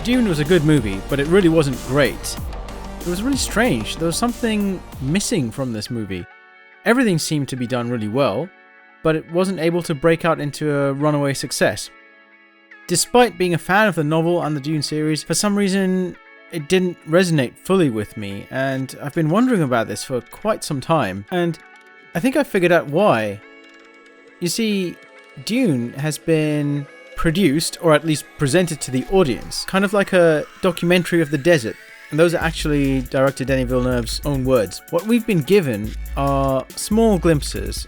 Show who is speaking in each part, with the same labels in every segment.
Speaker 1: Dune was a good movie, but it really wasn't great. It was really strange. There was something missing from this movie. Everything seemed to be done really well, but it wasn't able to break out into a runaway success. Despite being a fan of the novel and the Dune series, for some reason it didn't resonate fully with me, and I've been wondering about this for quite some time, and I think I figured out why. You see, Dune has been produced, or at least presented to the audience, kind of like a documentary of the desert. And those are actually director Denis Villeneuve's own words. What we've been given are small glimpses,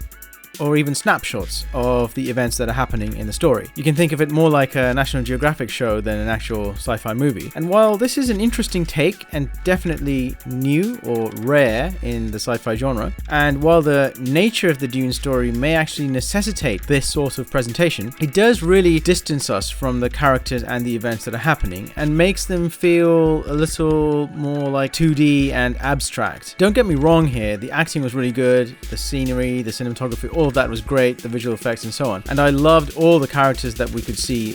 Speaker 1: or even snapshots of the events that are happening in the story. You can think of it more like a National Geographic show than an actual sci-fi movie. And while this is an interesting take and definitely new or rare in the sci-fi genre, and while the nature of the Dune story may actually necessitate this sort of presentation, it does really distance us from the characters and the events that are happening and makes them feel a little more like 2D and abstract. Don't get me wrong here, the acting was really good, the scenery, the cinematography, all of that was great, the visual effects and so on. And I loved all the characters that we could see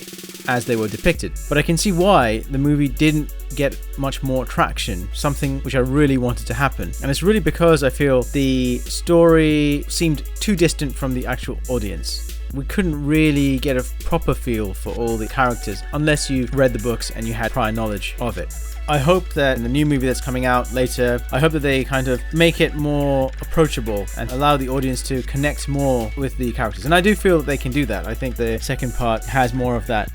Speaker 1: as they were depicted. But I can see why the movie didn't get much more traction, something which I really wanted to happen. And it's really because I feel the story seemed too distant from the actual audience. We couldn't really get a proper feel for all the characters unless you read the books and you had prior knowledge of it. I hope that in the new movie that's coming out later, I hope that they kind of make it more approachable and allow the audience to connect more with the characters. And I do feel that they can do that. I think the second part has more of that.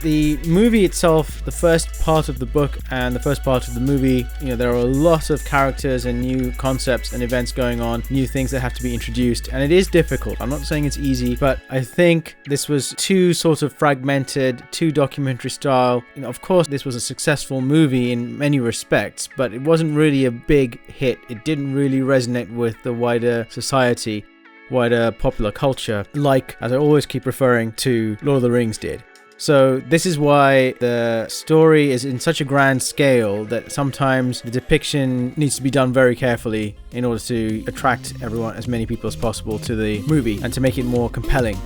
Speaker 1: The movie itself, the first part of the book and the first part of the movie, there are a lot of characters and new concepts and events going on, new things that have to be introduced, and it is difficult. I'm not saying it's easy, but I think this was too sort of fragmented, too documentary style. Of course, this was a successful movie in many respects, but it wasn't really a big hit. It didn't really resonate with the wider society, wider popular culture, like, as I always keep referring to, Lord of the Rings did. So this is why the story is in such a grand scale that sometimes the depiction needs to be done very carefully in order to attract everyone, as many people as possible, to the movie and to make it more compelling.